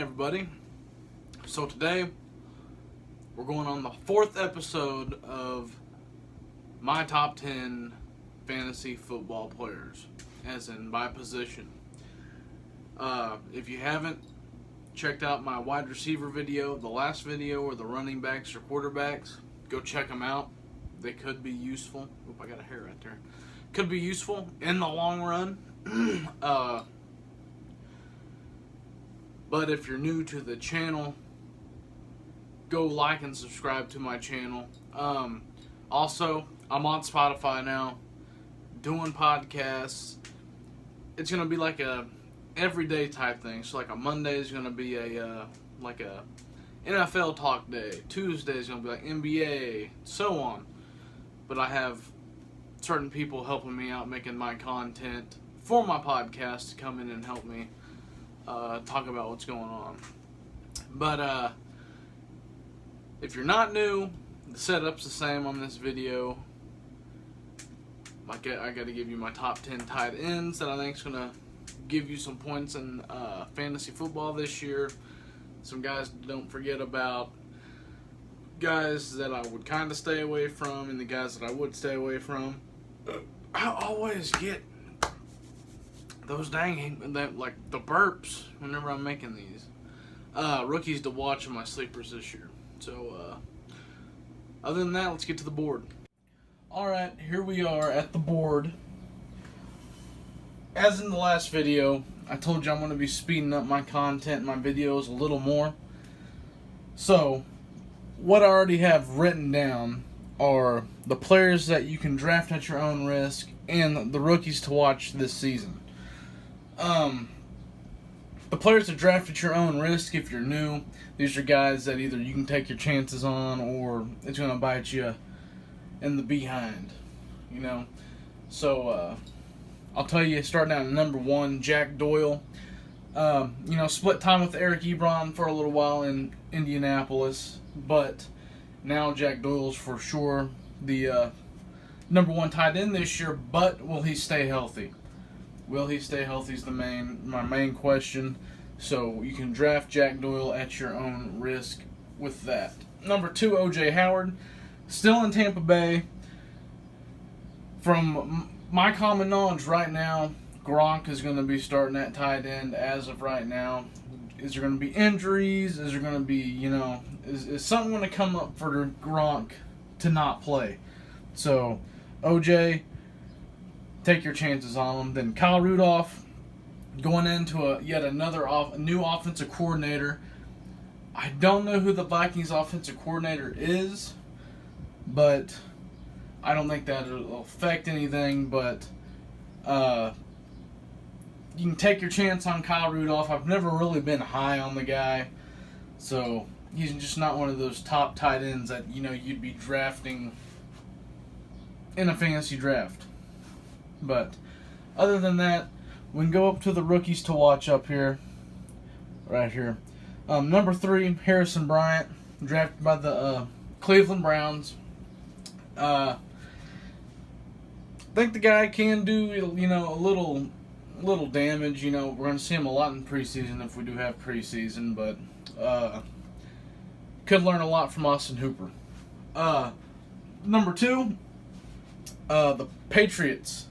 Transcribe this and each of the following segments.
everybody. So today we're going on the 4th episode of my top 10 fantasy football players, as in by position. If you haven't checked out my wide receiver video, the last video, or the running backs or quarterbacks, go check them out. They could be useful. Oop, I got a hair right there. Could be useful in the long run. But if you're new to the channel, go like and subscribe to my channel. Also, I'm on Spotify now, doing podcasts. It's gonna be like a everyday type thing. So like a Monday is gonna be a NFL talk day. Tuesday is gonna be like NBA, so on. But I have certain people helping me out making my content for my podcast to come in and help me talk about what's going on. But if you're not new, the setup's the same on this video. I got to give you my top 10 tight ends that I think is going to give you some points in fantasy football this year. Some guys don't forget about, guys that I would kind of stay away from, and the guys that I would stay away from. I always get those like the burps whenever I'm making these. Rookies to watch in my sleepers this year. So, other than that, let's get to the board. Alright, here we are at the board. As in the last video, I told you I'm going to be speeding up my content, my videos a little more. So, what I already have written down are the players that you can draft at your own risk and the rookies to watch this season. The players to draft at your own risk if you're new, these are guys that either you can take your chances on or it's going to bite you in the behind, you know. So, I'll tell you, starting out at number 1, Jack Doyle. Split time with Eric Ebron for a little while in Indianapolis, but now Jack Doyle's for sure the number 1 tight end this year, but will he stay healthy? Will he stay healthy is my main question. So you can draft Jack Doyle at your own risk with that. Number 2, O.J. Howard, still in Tampa Bay. From my common knowledge right now, Gronk is going to be starting at tight end as of right now. Is there going to be injuries? Is there going to be, is something going to come up for Gronk to not play? So, O.J., take your chances on him. Then Kyle Rudolph, going into yet another new offensive coordinator. I don't know who the Vikings offensive coordinator is, but I don't think that will affect anything. But you can take your chance on Kyle Rudolph. I've never really been high on the guy, so he's just not one of those top tight ends that you'd be drafting in a fantasy draft. But other than that, we can go up to the rookies to watch up here, right here. Number 3, Harrison Bryant, drafted by the Cleveland Browns. I think the guy can do a little damage. We're going to see him a lot in preseason if we do have preseason, but could learn a lot from Austin Hooper. Number 2, the Patriots.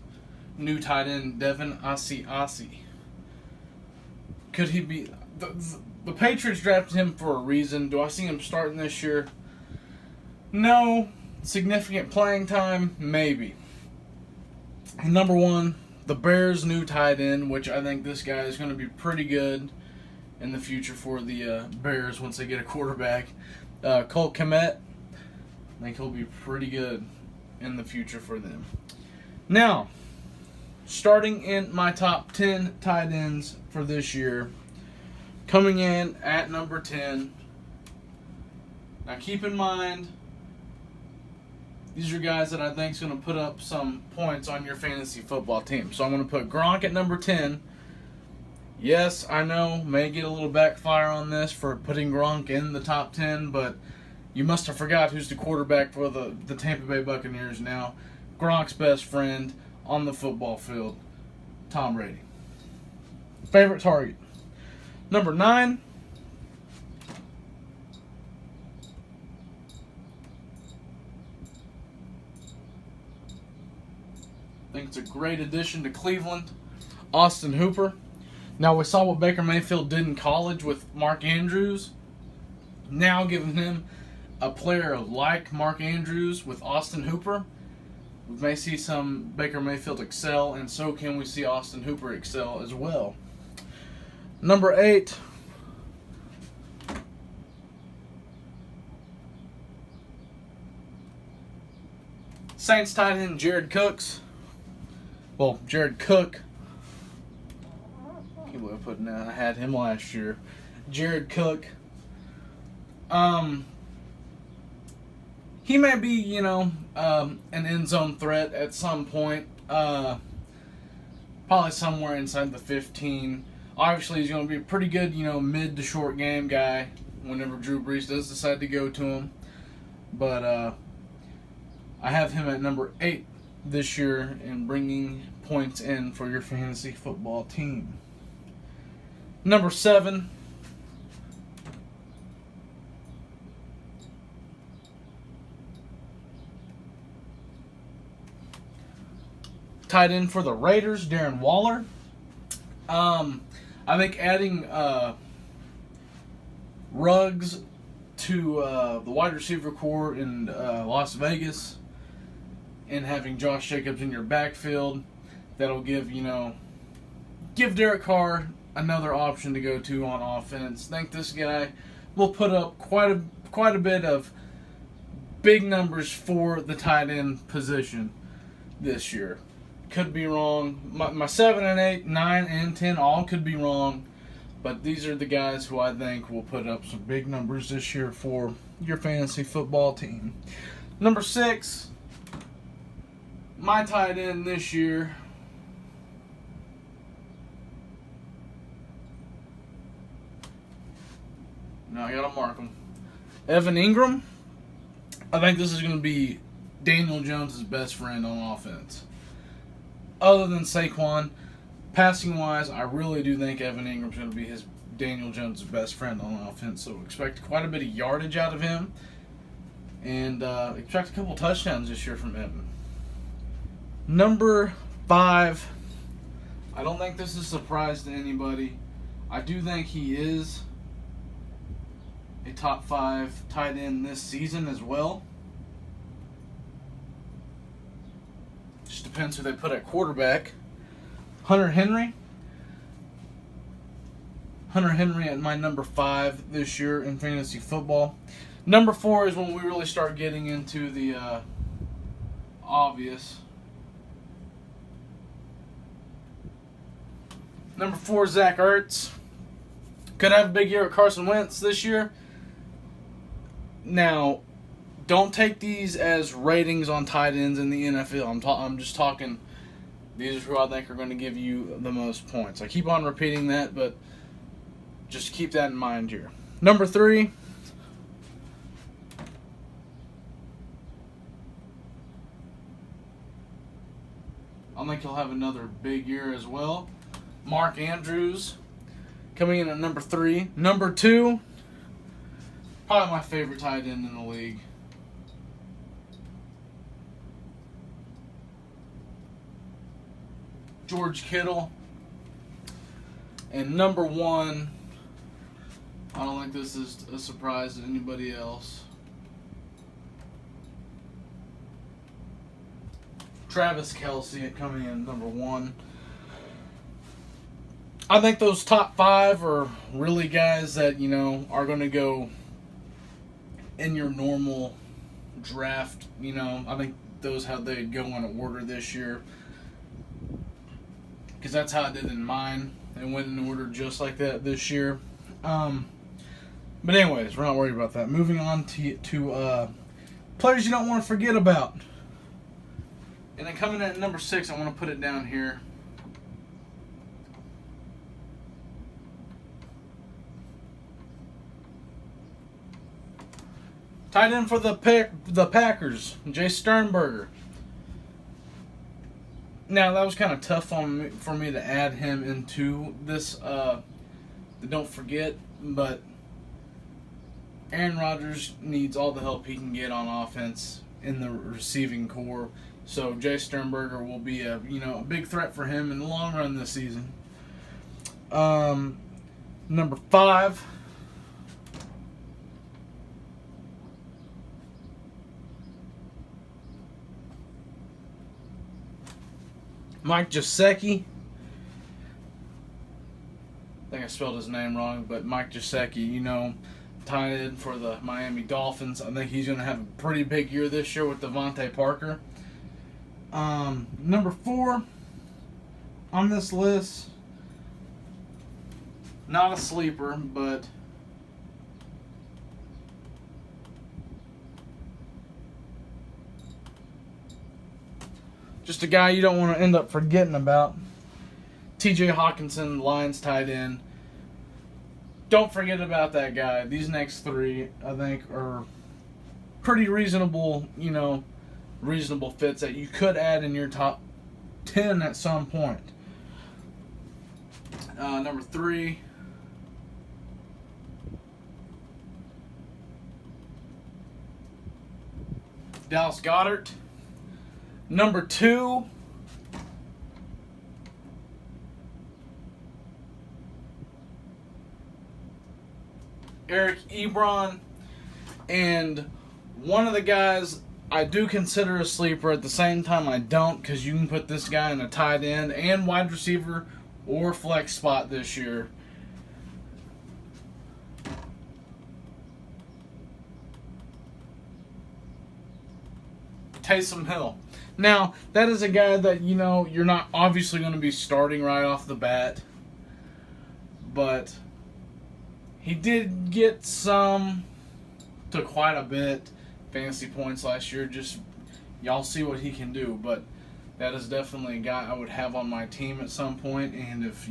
New tight end, Devin Asiasi. Could he be... The Patriots drafted him for a reason. Do I see him starting this year? No. Significant playing time? Maybe. And number 1, the Bears' new tight end, which I think this guy is going to be pretty good in the future for the Bears once they get a quarterback. Cole Kmet. I think he'll be pretty good in the future for them. Now, starting in my top 10 tight ends for this year, coming in at number 10. Now keep in mind, these are guys that I think is going to put up some points on your fantasy football team. So I'm going to put Gronk at number 10. Yes, I know, may get a little backfire on this for putting Gronk in the top 10, but you must have forgot who's the quarterback for the Tampa Bay Buccaneers now. Gronk's best friend on the football field, Tom Brady. Favorite target. Number 9, it's a great addition to Cleveland. Austin Hooper. Now, we saw what Baker Mayfield did in college with Mark Andrews. Now giving him a player like Mark Andrews with Austin Hooper, we may see some Baker Mayfield excel, and so can we see Austin Hooper excel as well. Number 8. Saints tight end Jared Cook. I had him last year. Jared Cook. He may be, an end zone threat at some point. Probably somewhere inside the 15. Obviously, he's going to be a pretty good, mid to short game guy whenever Drew Brees does decide to go to him. But I have him at number 8 this year and bringing points in for your fantasy football team. Number 7. Tight end for the Raiders, Darren Waller. I think adding Ruggs to the wide receiver core in Las Vegas and having Josh Jacobs in your backfield, that'll give Derek Carr another option to go to on offense. I think this guy will put up quite a bit of big numbers for the tight end position this year. Could be wrong. My 7 and 8, 9 and 10 all could be wrong, but these are the guys who I think will put up some big numbers this year for your fantasy football team. Number 6, my tight end this year. Now I gotta mark him. Evan Ingram. I think this is going to be Daniel Jones' best friend on offense. Other than Saquon, passing-wise, I really do think Evan Ingram's going to be Daniel Jones' best friend on offense. So expect quite a bit of yardage out of him. And expect a couple touchdowns this year from Evan. Number 5. I don't think this is a surprise to anybody. I do think he is a top 5 tight end this season as well. Just depends who they put at quarterback. Hunter Henry. Hunter Henry at my number 5 this year in fantasy football. Number 4 is when we really start getting into the obvious. Number 4, Zach Ertz. Could have a big year with Carson Wentz this year. Now, don't take these as ratings on tight ends in the NFL. I'm just talking, these are who I think are going to give you the most points. I keep on repeating that, but just keep that in mind here. Number 3. I think he'll have another big year as well. Mark Andrews coming in at number 3. Number 2, probably my favorite tight end in the league. George Kittle. And number 1, I don't think this is a surprise to anybody else. Travis Kelce coming in at number 1. I think those top 5 are really guys that, are going to go in your normal draft. I think those how they'd go in order this year. Because that's how I did in mine. And went in order just like that this year. But anyways, we're not worried about that. Moving on to players you don't want to forget about. And then coming in at number 6, I want to put it down here. Tight end for the Packers, Jay Sternberger. Now, that was kind of tough for me to add him into this. Don't forget, but Aaron Rodgers needs all the help he can get on offense in the receiving core. So Jay Sternberger will be a big threat for him in the long run this season. Number 5. Mike Gesicki. I think I spelled his name wrong, but Mike Gesicki, tight end for the Miami Dolphins. I think he's going to have a pretty big year this year with Devontae Parker. Number 4 on this list, not a sleeper, but just a guy you don't want to end up forgetting about. TJ Hawkinson, Lions tight end. Don't forget about that guy. These next 3, I think, are pretty reasonable, reasonable fits that you could add in your top 10 at some point. Number 3. Dallas Goedert. Number 2. Eric Ebron. And one of the guys I do consider a sleeper, at the same time I don't, because you can put this guy in a tight end and wide receiver or flex spot this year. Taysom Hill. Now, that is a guy that, you're not obviously going to be starting right off the bat. But he did get to quite a bit fantasy points last year. Just y'all see what he can do. But that is definitely a guy I would have on my team at some point. And if,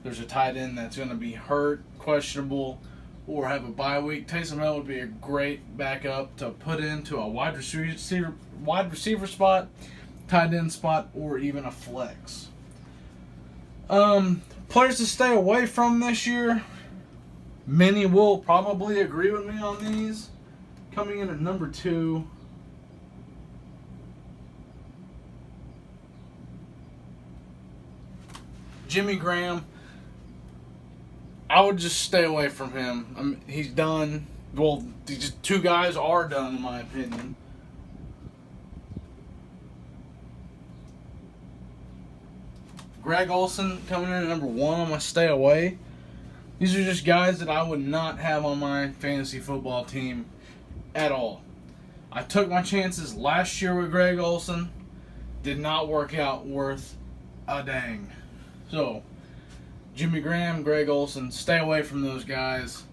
there's a tight end that's going to be hurt, questionable, or have a bye week, Taysom Hill would be a great backup to put into a wide receiver spot, tight end spot, or even a flex. Players to stay away from this year. Many will probably agree with me on these. Coming in at number 2. Jimmy Graham. I would just stay away from him. He's done. Well, these 2 guys are done, in my opinion. Greg Olsen coming in at number 1. I'm going to stay away. These are just guys that I would not have on my fantasy football team at all. I took my chances last year with Greg Olsen. Did not work out worth a dang. So, Jimmy Graham, Greg Olsen, stay away from those guys.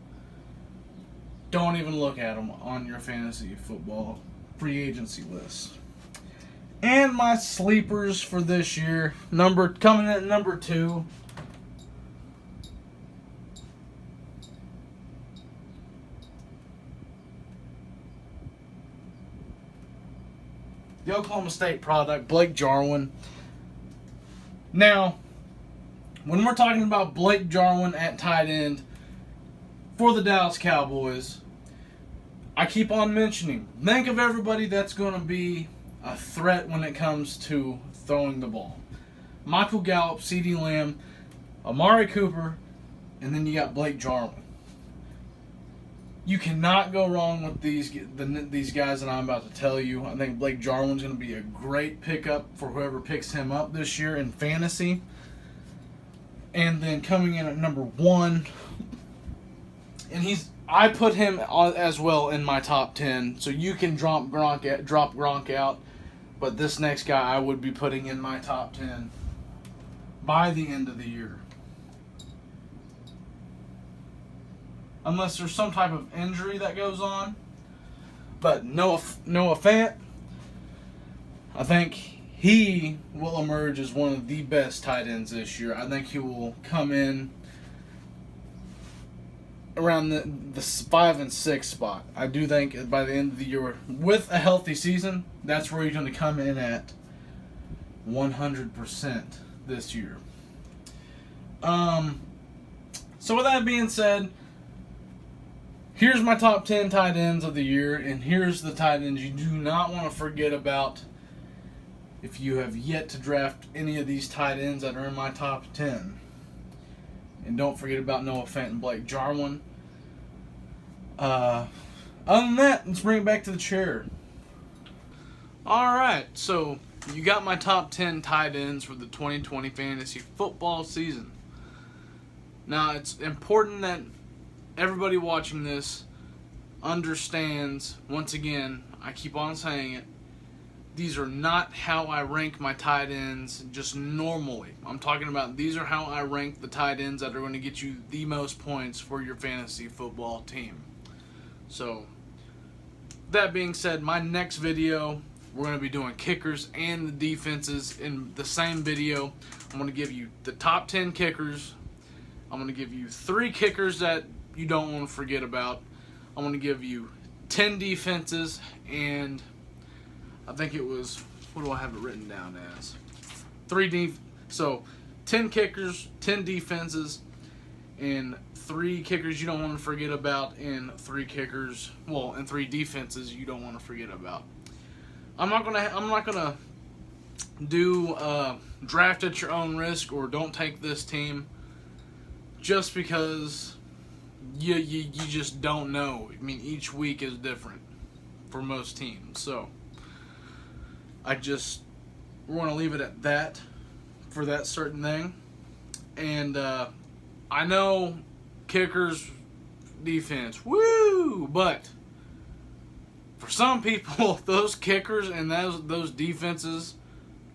Don't even look at them on your fantasy football free agency list. And my sleepers for this year, coming in at number 2. The Oklahoma State product, Blake Jarwin. Now, when we're talking about Blake Jarwin at tight end for the Dallas Cowboys, I keep on mentioning, think of everybody that's going to be a threat when it comes to throwing the ball. Michael Gallup, CeeDee Lamb, Amari Cooper, and then you got Blake Jarwin. You cannot go wrong with these guys that I'm about to tell you. I think Blake Jarwin's going to be a great pickup for whoever picks him up this year in fantasy. And then coming in at number 1, and I put him as well in my top 10. So you can drop Gronk out, but this next guy I would be putting in my top 10 by the end of the year. Unless there's some type of injury that goes on. But Noah Fant, I think he will emerge as one of the best tight ends this year. I think he will come in around the 5 and 6 spot. I do think by the end of the year, with a healthy season, that's where he's going to come in at 100% this year. So with that being said, here's my top 10 tight ends of the year, and here's the tight ends you do not want to forget about if you have yet to draft any of these tight ends that are in my top 10. And don't forget about Noah Fant and Blake Jarwin. Other than that, let's bring it back to the chair. Alright, so you got my top 10 tight ends for the 2020 fantasy football season. Now, it's important that everybody watching this understands, once again, I keep on saying it, these are not how I rank my tight ends just normally. I'm talking about these are how I rank the tight ends that are going to get you the most points for your fantasy football team. So, that being said, my next video, we're going to be doing kickers and the defenses in the same video. I'm going to give you the top 10 kickers. I'm going to give you 3 kickers that you don't want to forget about. I'm going to give you 10 defenses, and I think it was, what do I have it written down as? 10 kickers, 10 defenses, and 3 kickers you don't want to forget about, and 3 kickers, and 3 defenses you don't want to forget about. I'm not gonna do draft at your own risk or don't take this team, just because you just don't know. I mean, each week is different for most teams, so we're gonna leave it at that for that certain thing. And I know kickers, defense, woo, but for some people, those kickers and those defenses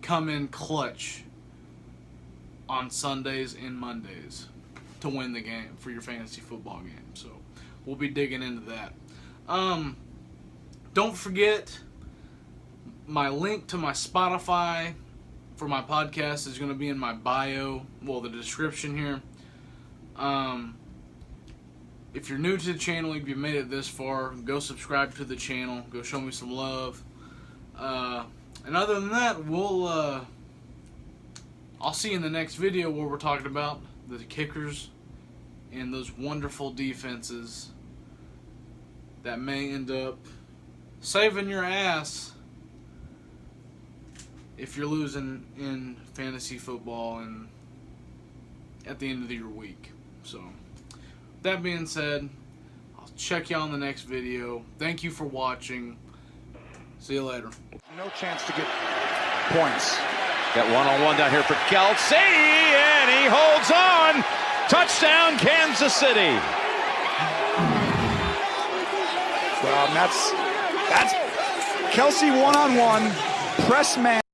come in clutch on Sundays and Mondays to win the game for your fantasy football game. So we'll be digging into that. Don't forget, my link to my Spotify for my podcast is going to be in my bio, the description here. If you're new to the channel, if you made it this far, go subscribe to the channel. Go show me some love. And other than that, I'll see you in the next video where we're talking about the kickers and those wonderful defenses that may end up saving your ass if you're losing in fantasy football and at the end of your week. So, that being said, I'll check you on the next video. Thank you for watching. See you later. No chance to get points. Got one-on-one down here for Kelce, and he holds on. Touchdown, Kansas City. Well, that's Kelce one-on-one, press man.